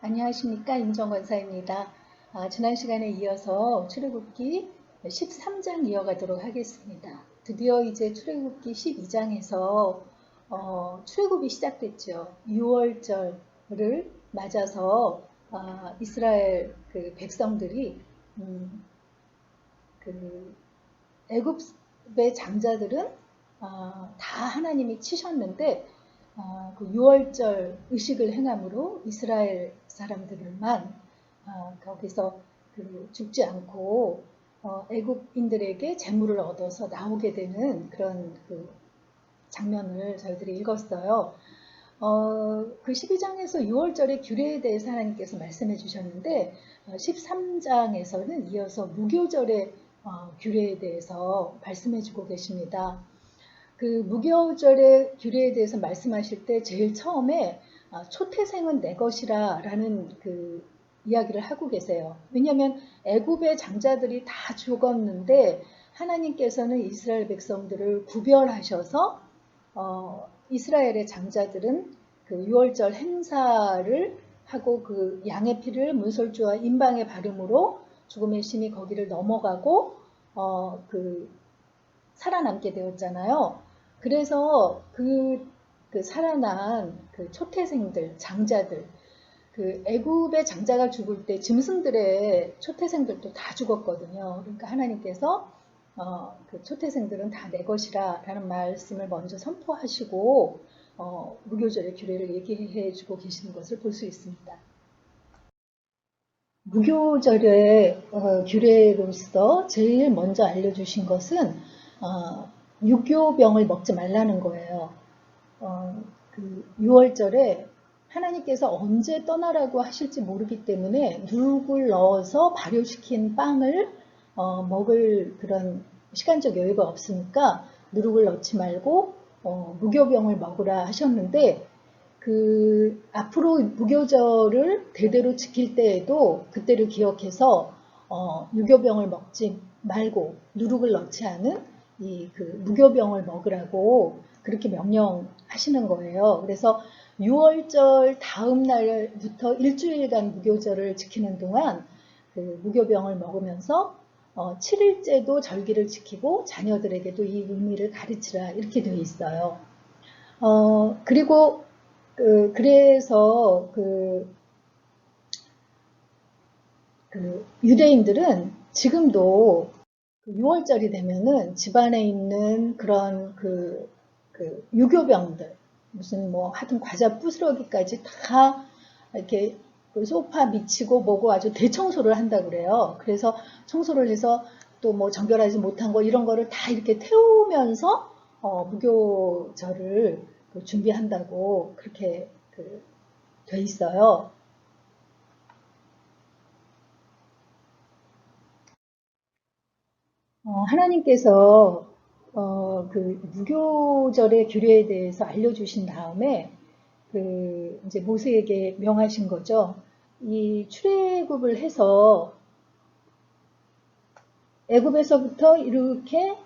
안녕하십니까, 임정권사입니다. 지난 시간에 이어서 출애굽기 13장 이어가도록 하겠습니다. 드디어 이제 출애굽기 12장에서 출애굽이 시작됐죠. 6월절을 맞아서 이스라엘 그 백성들이 그 애굽의 장자들은 다 하나님이 치셨는데 그 6월절 의식을 행함으로 이스라엘 사람들만 거기서 죽지 않고 애굽인들에게 재물을 얻어서 나오게 되는 그런 그 장면을 저희들이 읽었어요. 그 12장에서 6월절의 규례에 대해서 하나님께서 말씀해 주셨는데 13장에서는 이어서 무교절의 규례에 대해서 말씀해 주고 계십니다. 그 무교절의 규례에 대해서 말씀하실 때 제일 처음에 초태생은 내 것이라 라는 그 이야기를 하고 계세요. 왜냐하면 애굽의 장자들이 다 죽었는데 하나님께서는 이스라엘 백성들을 구별하셔서 이스라엘의 장자들은 그 6월절 행사를 하고 그 양의 피를 문설주와 임방에 바름으로 죽음의 심이 거기를 넘어가고 그 살아남게 되었잖아요. 그래서 그 살아난 그 초태생들, 장자들, 그 애굽의 장자가 죽을 때 짐승들의 초태생들도 다 죽었거든요. 그러니까 하나님께서 그 초태생들은 다 내 것이라 라는 말씀을 먼저 선포하시고 무교절의 규례를 얘기해 주고 계시는 것을 볼 수 있습니다. 무교절의 규례로서 제일 먼저 알려주신 것은 유교병을 먹지 말라는 거예요. 그 6월절에 하나님께서 언제 떠나라고 하실지 모르기 때문에 누룩을 넣어서 발효시킨 빵을 먹을 그런 시간적 여유가 없으니까 누룩을 넣지 말고 무교병을 먹으라 하셨는데 그 앞으로 무교절을 대대로 지킬 때에도 그때를 기억해서 유교병을 먹지 말고 누룩을 넣지 않은 이 그 무교병을 먹으라고 그렇게 명령하시는 거예요. 그래서 6월절 다음 날부터 일주일간 무교절을 지키는 동안 그 무교병을 먹으면서 7일째도 절기를 지키고 자녀들에게도 이 의미를 가르치라 이렇게 되어 있어요. 그리고 그래서 유대인들은 지금도 6월절이 되면은 집안에 있는 그런 유교병들, 무슨 뭐 하여튼 과자 부스러기까지 다 이렇게 소파 미치고 뭐고 아주 대청소를 한다 그래요. 그래서 청소를 해서 또 뭐 정결하지 못한 거 이런 거를 다 이렇게 태우면서 무교절을 준비한다고 그렇게 돼 있어요. 하나님께서 그 무교절의 규례에 대해서 알려주신 다음에 이제 모세에게 명하신 거죠. 이 출애굽을 해서 애굽에서부터 이렇게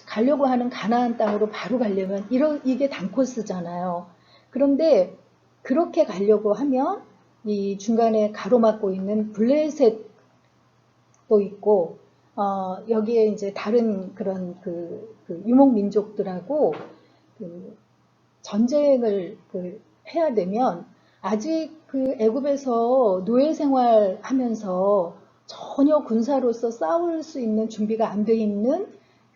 가려고 하는 가나안 땅으로 바로 가려면 이게 단코스잖아요. 그런데 그렇게 가려고 하면 이 중간에 가로막고 있는 블레셋도 있고 여기에 이제 다른 그런 유목 민족들하고 전쟁을 해야 되면 아직 애굽에서 노예 생활하면서 전혀 군사로서 싸울 수 있는 준비가 안 돼 있는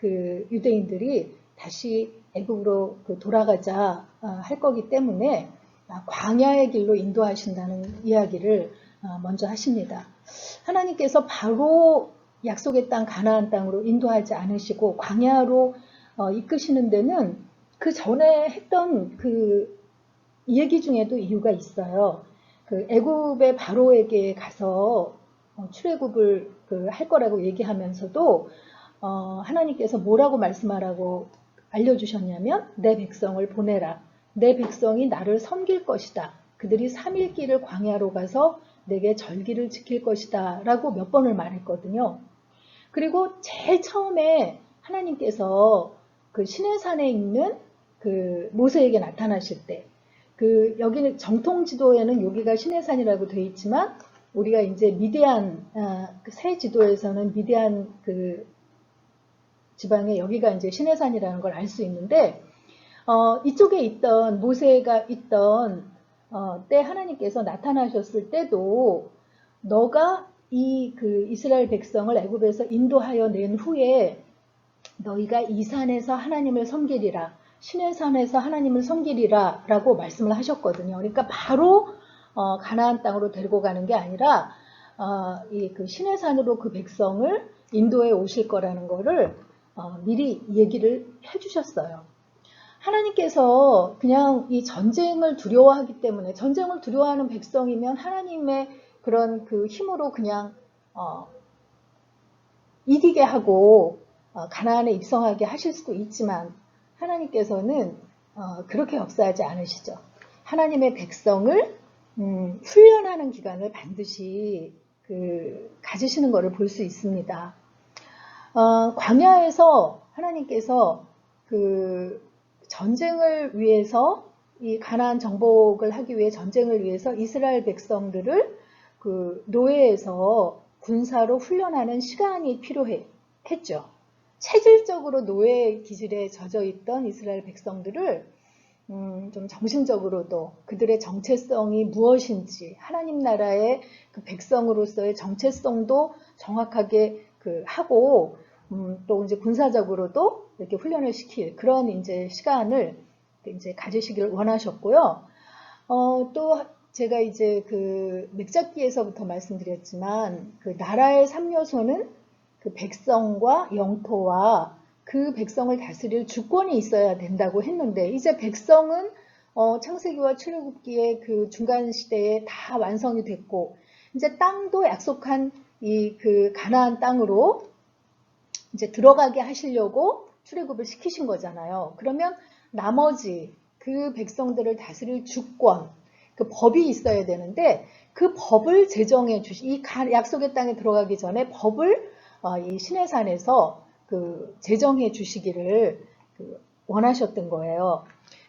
유대인들이 다시 애굽으로 돌아가자 할 거기 때문에 광야의 길로 인도하신다는 이야기를 먼저 하십니다. 하나님께서 바로 약속의 땅 가나안 땅으로 인도하지 않으시고 광야로 이끄시는 데는 그 전에 했던 얘기 중에도 이유가 있어요. 애굽의 바로에게 가서 출애굽을 할 거라고 얘기하면서도 하나님께서 뭐라고 말씀하라고 알려주셨냐면 내 백성을 보내라. 내 백성이 나를 섬길 것이다. 그들이 3일 길을 광야로 가서 내게 절기를 지킬 것이다 라고 몇 번을 말했거든요. 그리고 제일 처음에 하나님께서 시내산에 있는 모세에게 나타나실 때 그 여기는 정통 지도에는 여기가 시내산이라고 되어 있지만 우리가 이제 미디안 그 새 지도에서는 미디안 그 지방에 여기가 이제 시내산이라는 걸 알 수 있는데 이쪽에 있던 모세가 있던 때 하나님께서 나타나셨을 때도 너가 이 그 이스라엘 백성을 애굽에서 인도하여 낸 후에 너희가 이 산에서 하나님을 섬기리라. 시내산에서 하나님을 섬기리라 라고 말씀을 하셨거든요. 그러니까 바로 가나안 땅으로 데리고 가는 게 아니라 이 그 시내산으로 그 백성을 인도해 오실 거라는 거를 미리 얘기를 해주셨어요. 하나님께서 그냥 이 전쟁을 두려워하기 때문에 전쟁을 두려워하는 백성이면 하나님의 그런 그 힘으로 그냥 이기게 하고 가나안에 입성하게 하실 수도 있지만 하나님께서는 그렇게 역사하지 않으시죠. 하나님의 백성을 훈련하는 기간을 반드시 가지시는 것을 볼 수 있습니다. 광야에서 하나님께서 그 전쟁을 위해서 이 가나안 정복을 하기 위해 전쟁을 위해서 이스라엘 백성들을 그 노예에서 군사로 훈련하는 시간이 필요했죠. 체질적으로 노예 기질에 젖어 있던 이스라엘 백성들을 좀 정신적으로도 그들의 정체성이 무엇인지 하나님 나라의 그 백성으로서의 정체성도 정확하게 하고 또 이제 군사적으로도 이렇게 훈련을 시킬 그런 이제 시간을 이제 가지시기를 원하셨고요. 또 제가 이제 그 맥잡기에서부터 말씀드렸지만 그 나라의 3요소는 그 백성과 영토와 그 백성을 다스릴 주권이 있어야 된다고 했는데 이제 백성은 창세기와 출애굽기의 그 중간 시대에 다 완성이 됐고 이제 땅도 약속한 이 그 가나안 땅으로 이제 들어가게 하시려고 출애굽을 시키신 거잖아요. 그러면 나머지 그 백성들을 다스릴 주권, 그 법이 있어야 되는데 그 법을 제정해 이 약속의 땅에 들어가기 전에 법을 이 시내산에서 그 제정해 주시기를 원하셨던 거예요.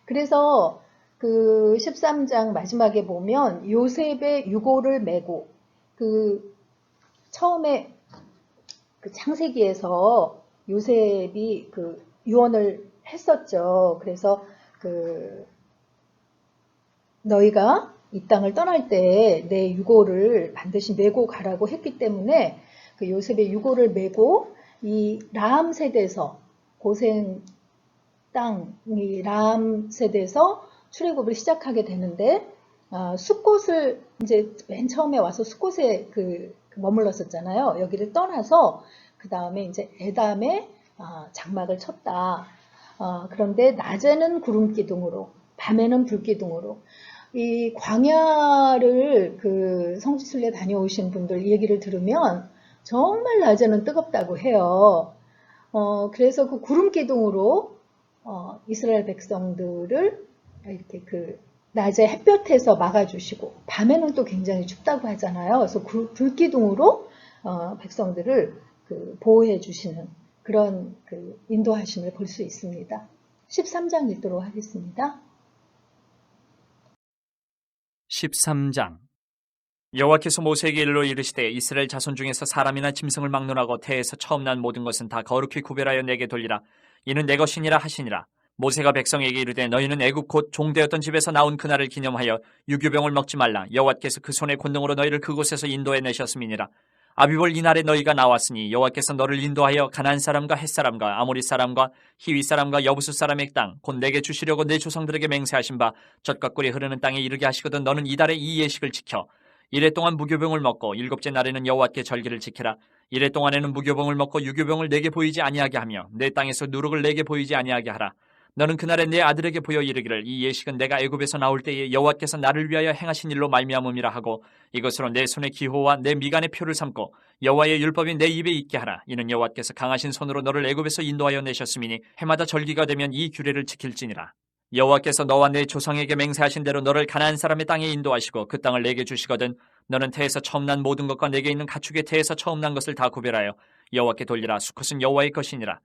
그래서 그 13장 마지막에 보면 요셉의 유고를 메고 처음에 그 창세기에서 요셉이 그 유언을 했었죠. 그래서 너희가 이 땅을 떠날 때 내 유고를 반드시 메고 가라고 했기 때문에 그 요셉의 유고를 메고 이 라암 세대에서 고센 땅이 라암 세대에서 출애굽을 시작하게 되는데 숫곳을 이제 맨 처음에 와서 숫곳에 머물렀었잖아요. 여기를 떠나서 그 다음에 이제 에담에 장막을 쳤다. 그런데 낮에는 구름 기둥으로, 밤에는 불 기둥으로. 이 광야를 성지순례 다녀오신 분들 얘기를 들으면 정말 낮에는 뜨겁다고 해요. 그래서 그 구름 기둥으로 이스라엘 백성들을 이렇게 낮에 햇볕에서 막아주시고 밤에는 또 굉장히 춥다고 하잖아요. 그래서 불기둥으로 백성들을 보호해 주시는 그런 인도하심을 볼 수 있습니다. 13장 읽도록 하겠습니다. 13장 여호와께서 모세에게 일러 이르시되 이스라엘 자손 중에서 사람이나 짐승을 막론하고 태에서 처음 난 모든 것은 다 거룩히 구별하여 내게 돌리라. 이는 내 것이니라 하시니라. 모세가 백성에게 이르되 너희는 애굽 곧 종되었던 집에서 나온 그날을 기념하여 유교병을 먹지 말라. 여호와께서 그 손의 권능으로 너희를 그곳에서 인도해 내셨음이니라. 아비볼 이날에 너희가 나왔으니 여호와께서 너를 인도하여 가나안 사람과 헷 사람과 아모리 사람과 히위 사람과 여부수 사람의 땅 곧 내게 주시려고 내 조상들에게 맹세하신 바 젖과 꿀이 흐르는 땅에 이르게 하시거든 너는 이달에 이 예식을 지켜 이래 동안 무교병을 먹고 일곱째 날에는 여호와께 절기를 지키라. 이래 동안에는 무교병을 먹고 유교병을 내게 보이지 아니하게 하며 내 땅에서 누룩을 내게 보이지 아니하게 하라. 너는 그날에 내 아들에게 보여 이르기를 이 예식은 내가 애굽에서 나올 때에 여호와께서 나를 위하여 행하신 일로 말미암음이라 하고 이것으로 내 손의 기호와 내 미간의 표를 삼고 여호와의 율법이 내 입에 있게 하라. 이는 여호와께서 강하신 손으로 너를 애굽에서 인도하여 내셨음이니 해마다 절기가 되면 이 규례를 지킬지니라. 여호와께서 너와 내 조상에게 맹세하신 대로 너를 가나안 사람의 땅에 인도하시고 그 땅을 내게 주시거든 너는 태에서 처음 난 모든 것과 내게 있는 가축의 태에서 처음 난 것을 다 구별하여 여호와께 돌리라. 수컷은 여호와의 것이니라.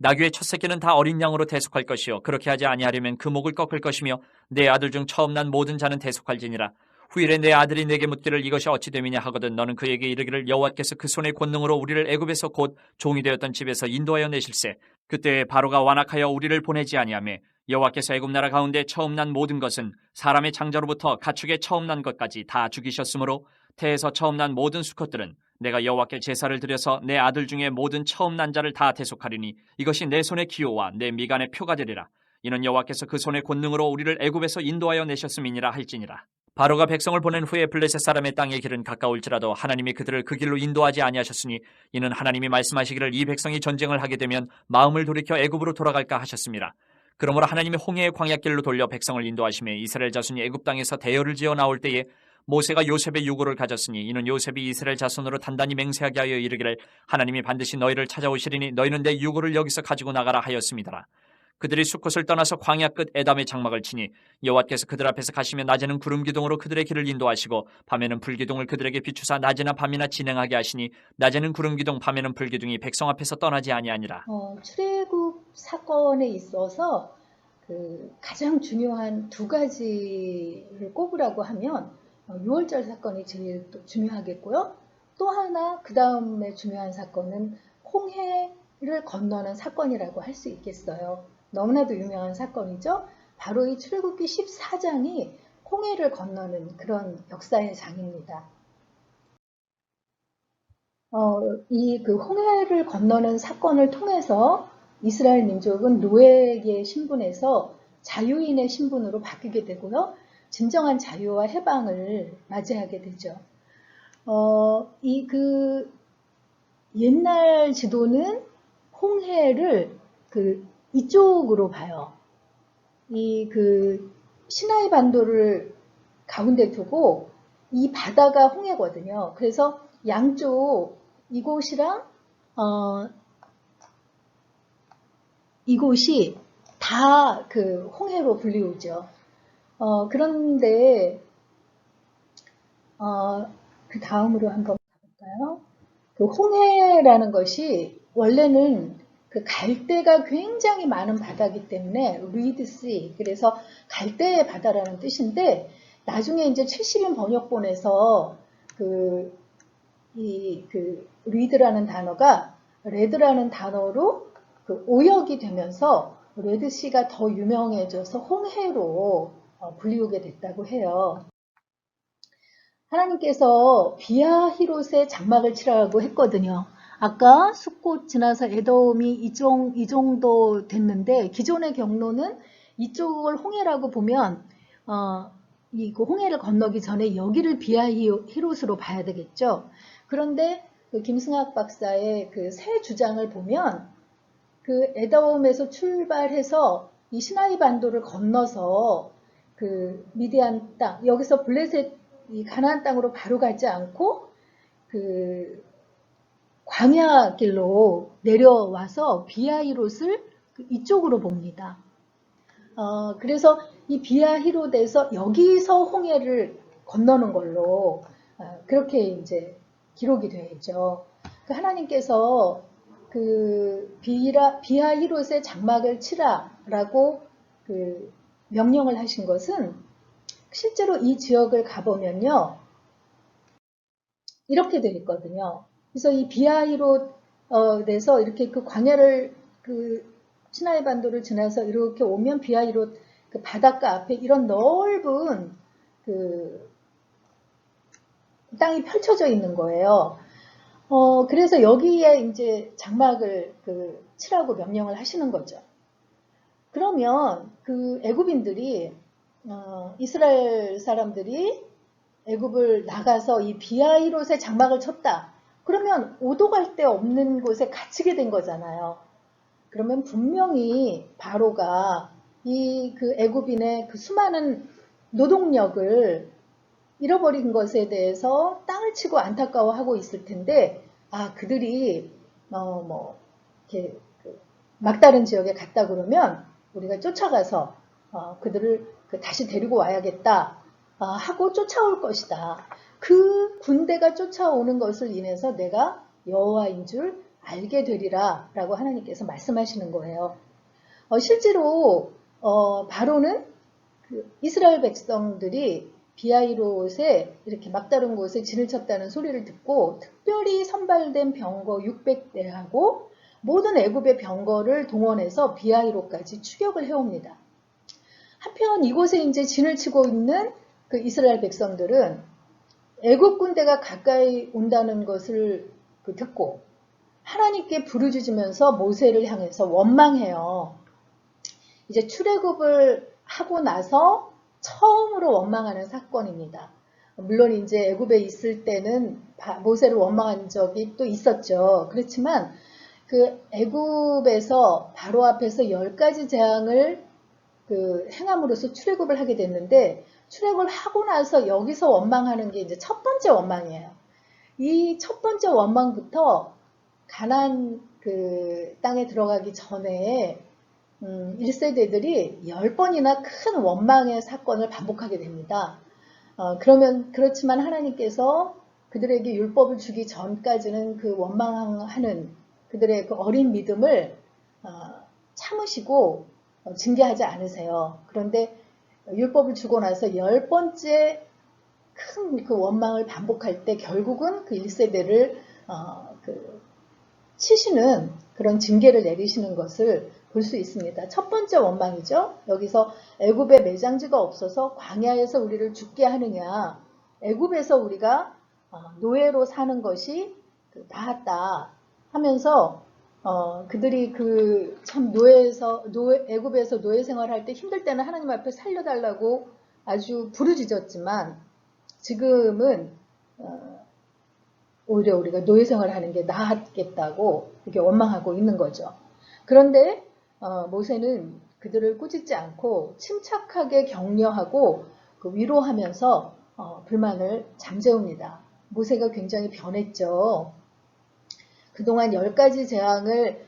나귀의 첫 새끼는 다 어린 양으로 대속할 것이요 그렇게 하지 아니하려면 그 목을 꺾을 것이며 내 아들 중 처음 난 모든 자는 대속할지니라. 후일에 내 아들이 내게 묻기를 이것이 어찌 됨이냐 하거든 너는 그에게 이르기를 여호와께서 그 손의 권능으로 우리를 애굽에서 곧 종이 되었던 집에서 인도하여 내실세. 그때 바로가 완악하여 우리를 보내지 아니하며 여호와께서 애굽 나라 가운데 처음 난 모든 것은 사람의 장자로부터 가축의 처음 난 것까지 다 죽이셨으므로 태에서 처음 난 모든 수컷들은 내가 여호와께 제사를 드려서 내 아들 중에 모든 처음 난 자를 다 대속하리니 이것이 내 손의 기호와 내 미간의 표가 되리라. 이는 여호와께서 그 손의 권능으로 우리를 애굽에서 인도하여 내셨음이니라 할지니라. 바로가 백성을 보낸 후에 블레셋 사람의 땅의 길은 가까울지라도 하나님이 그들을 그 길로 인도하지 아니하셨으니 이는 하나님이 말씀하시기를 이 백성이 전쟁을 하게 되면 마음을 돌이켜 애굽으로 돌아갈까 하셨습니다. 그러므로 하나님이 홍해의 광야길로 돌려 백성을 인도하시며 이스라엘 자손이 애굽 땅에서 대열을 지어 나올 때에 모세가 요셉의 유고를 가졌으니 이는 요셉이 이스라엘 자손으로 단단히 맹세하게 하여 이르기를 하나님이 반드시 너희를 찾아오시리니 너희는 내 유고를 여기서 가지고 나가라 하였음이더라. 그들이 수컷을 떠나서 광야 끝 에담의 장막을 치니 여호와께서 그들 앞에서 가시며 낮에는 구름 기둥으로 그들의 길을 인도하시고 밤에는 불 기둥을 그들에게 비추사 낮이나 밤이나 진행하게 하시니 낮에는 구름 기둥 밤에는 불 기둥이 백성 앞에서 떠나지 아니하니라. 출애굽 사건에 있어서 가장 중요한 두 가지를 꼽으라고 하면 6월절 사건이 제일 또 중요하겠고요. 또 하나 그 다음에 중요한 사건은 홍해를 건너는 사건이라고 할 수 있겠어요. 너무나도 유명한 사건이죠. 바로 이 출애굽기 14장이 홍해를 건너는 그런 역사의 장입니다. 이 홍해를 건너는 사건을 통해서 이스라엘 민족은 노예의 신분에서 자유인의 신분으로 바뀌게 되고요. 진정한 자유와 해방을 맞이하게 되죠. 옛날 지도는 홍해를 이쪽으로 봐요. 시나이 반도를 가운데 두고 이 바다가 홍해거든요. 그래서 양쪽 이곳이랑 이곳이 다 홍해로 불리우죠. 그런데 그 다음으로 한번 가볼까요? 홍해라는 것이 원래는 갈대가 굉장히 많은 바다이기 때문에 리드씨, 그래서 갈대의 바다라는 뜻인데 나중에 이제 70인 번역본에서 리드라는 단어가 레드라는 단어로 오역이 되면서 레드씨가 더 유명해져서 홍해로 불리우게 됐다고 해요. 하나님께서 비하히롯의 장막을 치라고 했거든요. 아까 숫꽃 지나서 에돔이 이 정도 됐는데 기존의 경로는 이쪽을 홍해라고 보면 홍해를 건너기 전에 여기를 비하히롯으로 봐야 되겠죠. 그런데 김승학 박사의 새 주장을 보면 에돔에서 출발해서 이 시나이 반도를 건너서 미디안 땅, 여기서 블레셋 이 가나안 땅으로 바로 가지 않고 광야길로 내려와서 비하히롯을 이쪽으로 봅니다. 그래서 이 비하히롯에서 여기서 홍해를 건너는 걸로 그렇게 이제 기록이 되어 있죠. 하나님께서 비하히롯의 장막을 치라라고 명령을 하신 것은 실제로 이 지역을 가보면요. 이렇게 되어 있거든요. 그래서 이 비하히롯에서 이렇게 광야를 시나이 반도를 지나서 이렇게 오면 비하히롯 바닷가 앞에 이런 넓은 땅이 펼쳐져 있는 거예요. 그래서 여기에 이제 장막을 치라고 명령을 하시는 거죠. 그러면 애굽인들이 이스라엘 사람들이 애굽을 나가서 이 비하히롯의 장막을 쳤다. 그러면 오도갈 데 없는 곳에 갇히게 된 거잖아요. 그러면 분명히 바로가 이 애굽인의 수많은 노동력을 잃어버린 것에 대해서 땅을 치고 안타까워하고 있을 텐데, 그들이 이렇게 막다른 지역에 갔다 그러면 우리가 쫓아가서 그들을 다시 데리고 와야겠다 하고 쫓아올 것이다. 그 군대가 쫓아오는 것을 인해서 내가 여호와인 줄 알게 되리라 라고 하나님께서 말씀하시는 거예요. 실제로 바로는 그 이스라엘 백성들이 비하이롯에 이렇게 막다른 곳에 진을 쳤다는 소리를 듣고 특별히 선발된 병거 600대하고 모든 애굽의 병거를 동원해서 비하이롯까지 추격을 해옵니다. 한편 이곳에 이제 진을 치고 있는 그 이스라엘 백성들은 애굽 군대가 가까이 온다는 것을 듣고 하나님께 부르짖으면서 모세를 향해서 원망해요. 이제 출애굽을 하고 나서 처음으로 원망하는 사건입니다. 물론 이제 애굽에 있을 때는 모세를 원망한 적이 또 있었죠. 그렇지만 그 애굽에서 바로 앞에서 10가지 재앙을 그 행함으로써 출애굽을 하게 됐는데 출애굽을 하고 나서 여기서 원망하는 게 이제 첫 번째 원망이에요. 이 첫 번째 원망부터 가나안 그 땅에 들어가기 전에 1세대들이 10번이나 큰 원망의 사건을 반복하게 됩니다. 그렇지만 하나님께서 그들에게 율법을 주기 전까지는 그 원망하는 그들의 그 어린 믿음을 참으시고 징계하지 않으세요. 그런데 율법을 주고 나서 10번째 큰 그 원망을 반복할 때 결국은 그 1세대를 치시는 그런 징계를 내리시는 것을 볼 수 있습니다. 첫 번째 원망이죠. 여기서 애굽에 매장지가 없어서 광야에서 우리를 죽게 하느냐, 애굽에서 우리가 노예로 사는 것이 나았다 하면서 그들이 그 참 애굽에서 노예 생활할 때 힘들 때는 하나님 앞에 살려달라고 아주 부르짖었지만 지금은 오히려 우리가 노예 생활을 하는 게 나았겠다고 이렇게 원망하고 있는 거죠. 그런데 모세는 그들을 꾸짖지 않고 침착하게 격려하고 그 위로하면서 불만을 잠재웁니다. 모세가 굉장히 변했죠. 그동안 10가지 재앙을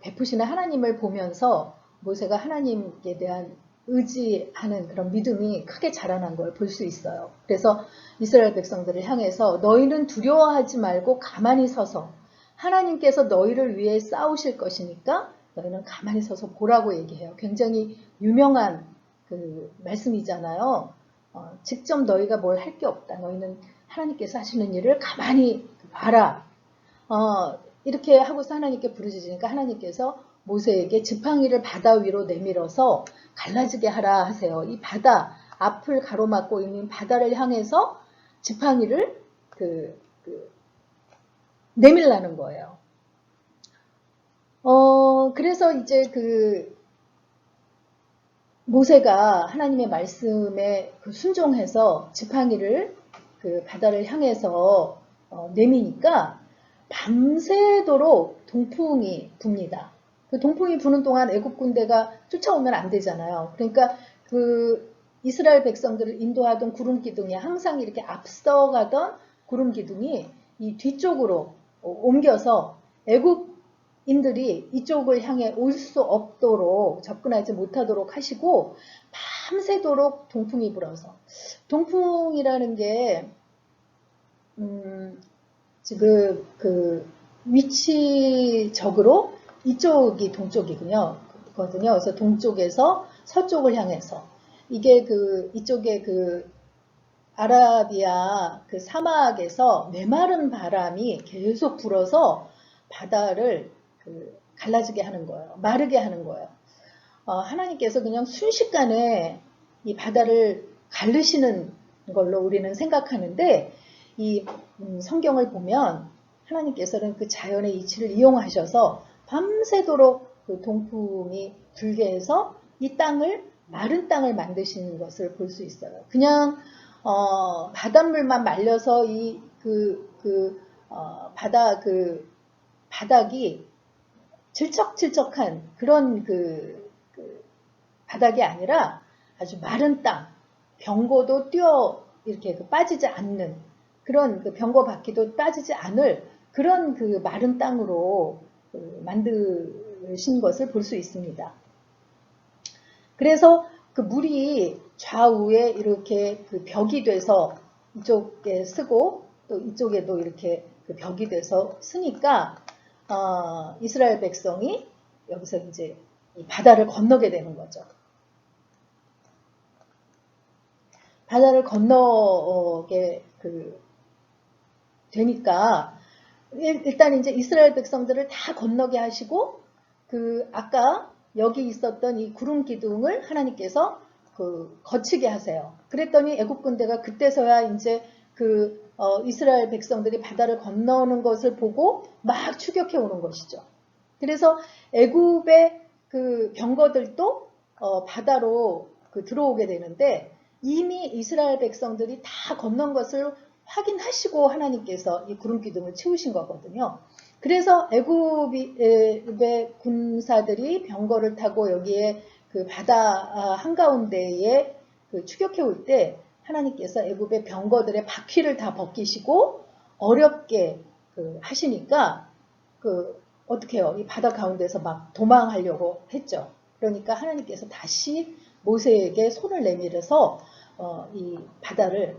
베푸시는 하나님을 보면서 모세가 하나님께 대한 의지하는 그런 믿음이 크게 자라난 걸 볼 수 있어요. 그래서 이스라엘 백성들을 향해서 너희는 두려워하지 말고 가만히 서서 하나님께서 너희를 위해 싸우실 것이니까 너희는 가만히 서서 보라고 얘기해요. 굉장히 유명한 그 말씀이잖아요. 직접 너희가 뭘 할 게 없다. 너희는 하나님께서 하시는 일을 가만히 봐라. 이렇게 하고서 하나님께 부르짖으니까 하나님께서 모세에게 지팡이를 바다 위로 내밀어서 갈라지게 하라 하세요. 이 바다, 앞을 가로막고 있는 바다를 향해서 지팡이를 내밀라는 거예요. 그래서 이제 모세가 하나님의 말씀에 순종해서 지팡이를 바다를 향해서 내미니까 밤새도록 동풍이 붑니다. 그 동풍이 부는 동안 애굽 군대가 쫓아오면 안 되잖아요. 그러니까 그 이스라엘 백성들을 인도하던 구름 기둥이 항상 이렇게 앞서가던 구름 기둥이 이 뒤쪽으로 옮겨서 애굽인들이 이쪽을 향해 올 수 없도록 접근하지 못하도록 하시고 밤새도록 동풍이 불어서 동풍이라는 게 지금 위치적으로 이쪽이 동쪽이거든요. 그래서 동쪽에서 서쪽을 향해서 이게 이쪽에 아라비아 사막에서 메마른 바람이 계속 불어서 바다를 갈라지게 하는 거예요. 마르게 하는 거예요. 하나님께서 그냥 순식간에 이 바다를 가르시는 걸로 우리는 생각하는데 이 성경을 보면 하나님께서는 그 자연의 이치를 이용하셔서 밤새도록 그 동풍이 불게 해서 이 땅을 마른 땅을 만드시는 것을 볼 수 있어요. 그냥 바닷물만 말려서 이 바닥이 질척질척한 그런 바닥이 아니라 아주 마른 땅, 병거도 이렇게 빠지지 않는 그런 병거 바퀴도 빠지지 않을 그런 마른 땅으로 만드신 것을 볼 수 있습니다. 그래서 물이 좌우에 이렇게 벽이 돼서 이쪽에 쓰고 또 이쪽에도 이렇게 벽이 돼서 쓰니까 이스라엘 백성이 여기서 이제 이 바다를 건너게 되는 거죠. 바다를 건너게 되니까 일단 이제 이스라엘 백성들을 다 건너게 하시고 아까 여기 있었던 이 구름 기둥을 하나님께서 거치게 하세요. 그랬더니 애굽 군대가 그때서야 이제 이스라엘 백성들이 바다를 건너오는 것을 보고 막 추격해 오는 것이죠. 그래서 애굽의 병거들도 바다로 들어오게 되는데 이미 이스라엘 백성들이 다 건넌 것을 확인하시고 하나님께서 이 구름 기둥을 치우신 거거든요. 그래서 애굽의 군사들이 병거를 타고 여기에 바다 한가운데에 추격해 올 때 하나님께서 애굽의 병거들의 바퀴를 다 벗기시고 어렵게 하시니까 어떻게 해요? 이 바다 가운데서 막 도망하려고 했죠. 그러니까 하나님께서 다시 모세에게 손을 내밀어서 이 바다를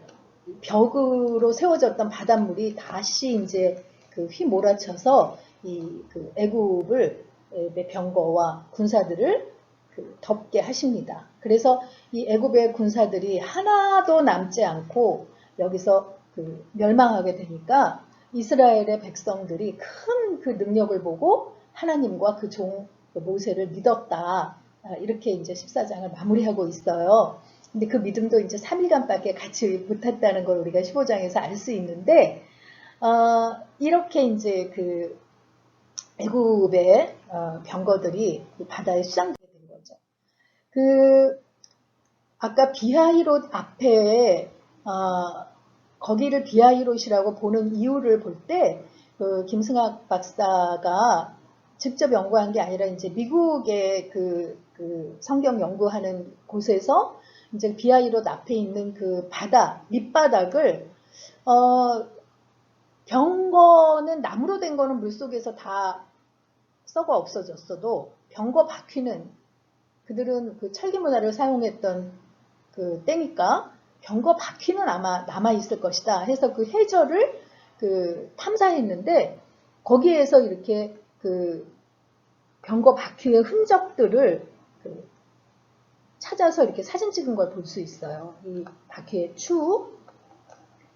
벽으로 세워졌던 바닷물이 다시 이제 휘몰아쳐서 이 애굽의 병거와 군사들을 덮게 하십니다. 그래서 이 애굽의 군사들이 하나도 남지 않고 여기서 멸망하게 되니까 이스라엘의 백성들이 큰 능력을 보고 하나님과 종 모세를 믿었다. 이렇게 이제 14장을 마무리하고 있어요. 근데 그 믿음도 이제 3일간밖에 같이 못했다는 걸 우리가 15장에서 알 수 있는데, 이렇게 이제 애굽의 병거들이 바다에 수장되게 된 거죠. 아까 비하히롯 앞에, 거기를 비하히롯이라고 보는 이유를 볼 때, 김승학 박사가 직접 연구한 게 아니라 이제 미국의 성경 연구하는 곳에서 이제 비하히롯 앞에 있는 바다, 밑바닥을, 병거는 나무로 된 거는 물속에서 다 썩어 없어졌어도 병거 바퀴는 그들은 철기 문화를 사용했던 때니까 병거 바퀴는 아마 남아있을 것이다 해서 해저를 탐사했는데 거기에서 이렇게 병거 바퀴의 흔적들을 찾아서 이렇게 사진 찍은 걸 볼 수 있어요. 이 바퀴의 축,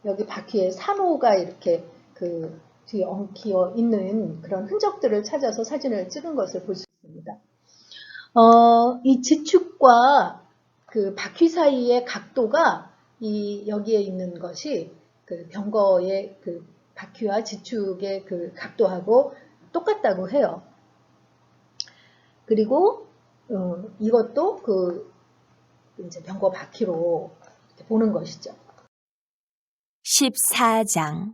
여기 바퀴의 산호가 이렇게 뒤에 엉키어 있는 그런 흔적들을 찾아서 사진을 찍은 것을 볼 수 있습니다. 이 지축과 바퀴 사이의 각도가 여기에 있는 것이 병거의 바퀴와 지축의 각도하고 똑같다고 해요. 그리고 이것도 이제 병거 바퀴로 보는 것이죠. 14장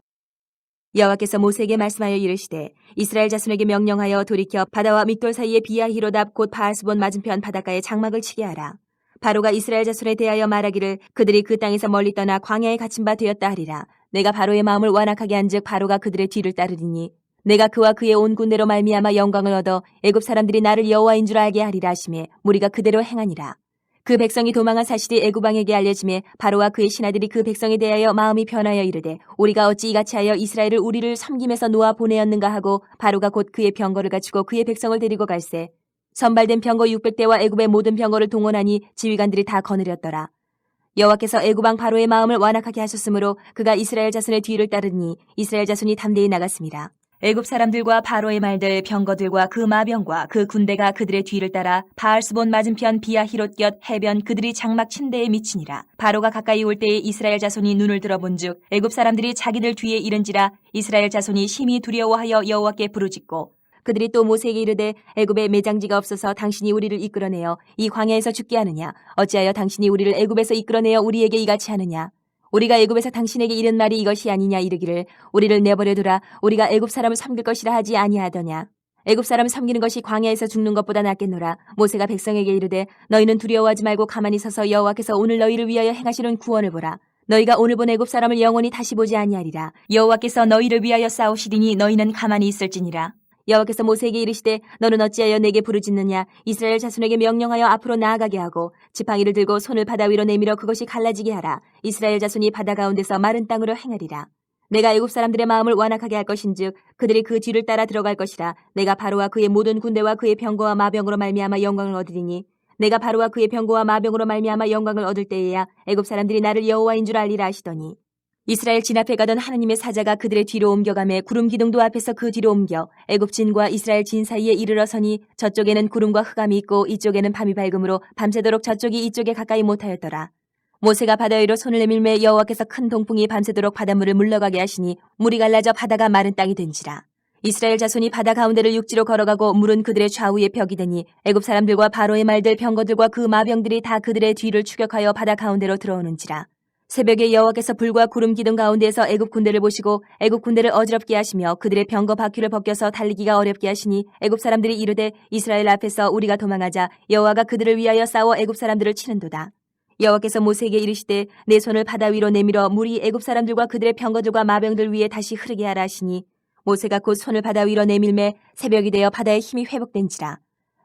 여호와께서 모세에게 말씀하여 이르시되 이스라엘 자손에게 명령하여 돌이켜 바다와 믹돌 사이에 비하히롯 앞 곧 바알스본 맞은편 바닷가에 장막을 치게 하라. 바로가 이스라엘 자손에 대하여 말하기를 그들이 그 땅에서 멀리 떠나 광야에 갇힌 바 되었다 하리라. 내가 바로의 마음을 완악하게 한즉 바로가 그들의 뒤를 따르리니 내가 그와 그의 온 군대로 말미암아 영광을 얻어 애굽 사람들이 나를 여호와인 줄 알게 하리라 하시매 무리가 그대로 행하니라. 그 백성이 도망한 사실이 애굽 왕에게 알려지매 바로와 그의 신하들이 그 백성에 대하여 마음이 변하여 이르되 우리가 어찌 이같이 하여 이스라엘을 우리를 섬김에서 놓아 보내었는가 하고 바로가 곧 그의 병거를 갖추고 그의 백성을 데리고 갈새 선발된 병거 600대와 애굽의 모든 병거를 동원하니 지휘관들이 다 거느렸더라. 여호와께서 애굽 왕 바로의 마음을 완악하게 하셨으므로 그가 이스라엘 자손의 뒤를 따르니 이스라엘 자손이 담대히 나갔습니다. 애굽 사람들과 바로의 말들 병거들과 그 마병과 그 군대가 그들의 뒤를 따라 바알스본 맞은편 비하히롯 곁 해변 그들이 장막 친 데에 미치니라. 바로가 가까이 올 때에 이스라엘 자손이 눈을 들어본즉 애굽 사람들이 자기들 뒤에 이른지라. 이스라엘 자손이 심히 두려워하여 여호와께 부르짖고 그들이 또 모세에게 이르되 애굽에 매장지가 없어서 당신이 우리를 이끌어내어 이 광야에서 죽게 하느냐. 어찌하여 당신이 우리를 애굽에서 이끌어내어 우리에게 이같이 하느냐. 우리가 애굽에서 당신에게 이른 말이 이것이 아니냐 이르기를 우리를 내버려두라. 우리가 애굽 사람을 섬길 것이라 하지 아니하더냐. 애굽 사람을 섬기는 것이 광야에서 죽는 것보다 낫겠노라. 모세가 백성에게 이르되 너희는 두려워하지 말고 가만히 서서 여호와께서 오늘 너희를 위하여 행하시는 구원을 보라. 너희가 오늘 본 애굽 사람을 영원히 다시 보지 아니하리라. 여호와께서 너희를 위하여 싸우시리니 너희는 가만히 있을지니라. 여호와께서 모세에게 이르시되 너는 어찌하여 내게 부르짖느냐. 이스라엘 자손에게 명령하여 앞으로 나아가게 하고 지팡이를 들고 손을 바다 위로 내밀어 그것이 갈라지게 하라. 이스라엘 자손이 바다 가운데서 마른 땅으로 행하리라. 내가 애굽 사람들의 마음을 완악하게 할 것인즉 그들이 그 뒤를 따라 들어갈 것이라. 내가 바로와 그의 모든 군대와 그의 병거와 마병으로 말미암아 영광을 얻으리니 내가 바로와 그의 병거와 마병으로 말미암아 영광을 얻을 때에야 애굽 사람들이 나를 여호와인 줄 알리라 하시더니 이스라엘 진 앞에 가던 하나님의 사자가 그들의 뒤로 옮겨가매 구름 기둥도 앞에서 그 뒤로 옮겨 애굽 진과 이스라엘 진 사이에 이르러 서니 저쪽에는 구름과 흑암이 있고 이쪽에는 밤이 밝음으로 밤새도록 저쪽이 이쪽에 가까이 못하였더라. 모세가 바다 위로 손을 내밀매 여호와께서 큰 동풍이 밤새도록 바닷물을 물러가게 하시니 물이 갈라져 바다가 마른 땅이 된지라. 이스라엘 자손이 바다 가운데를 육지로 걸어가고 물은 그들의 좌우에 벽이 되니 애굽 사람들과 바로의 말들 병거들과 그 마병들이 다 그들의 뒤를 추격하여 바다 가운데로 들어오는지라. 새벽에 여호와께서 불과 구름 기둥 가운데에서 애굽 군대를 보시고 애굽 군대를 어지럽게 하시며 그들의 병거 바퀴를 벗겨서 달리기가 어렵게 하시니 애굽 사람들이 이르되 이스라엘 앞에서 우리가 도망하자 여호와가 그들을 위하여 싸워 애굽 사람들을 치는도다. 여호와께서 모세에게 이르시되 내 손을 바다 위로 내밀어 물이 애굽 사람들과 그들의 병거들과 마병들 위에 다시 흐르게 하라 하시니 모세가 곧 손을 바다 위로 내밀매 새벽이 되어 바다의 힘이 회복된지라.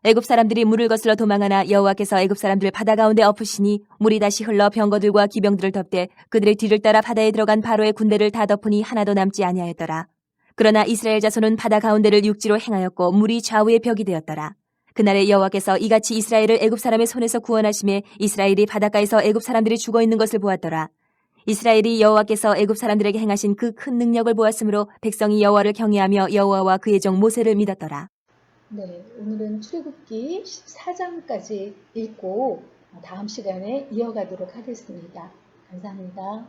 애굽 사람들이 물을 거슬러 도망하나 여호와께서 애굽 사람들을 바다 가운데 엎으시니 물이 다시 흘러 병거들과 기병들을 덮되 그들의 뒤를 따라 바다에 들어간 바로의 군대를 다 덮으니 하나도 남지 아니하였더라. 그러나 이스라엘 자손은 바다 가운데를 육지로 행하였고 물이 좌우의 벽이 되었더라. 그날에 여호와께서 이같이 이스라엘을 애굽 사람의 손에서 구원하심에 이스라엘이 바닷가에서 애굽 사람들이 죽어 있는 것을 보았더라. 이스라엘이 여호와께서 애굽 사람들에게 행하신 그 큰 능력을 보았으므로 백성이 여호와를 경외하며 여호와와 그의 종 모세를 믿었더라. 네, 오늘은 출애굽기 14장까지 읽고 다음 시간에 이어가도록 하겠습니다. 감사합니다.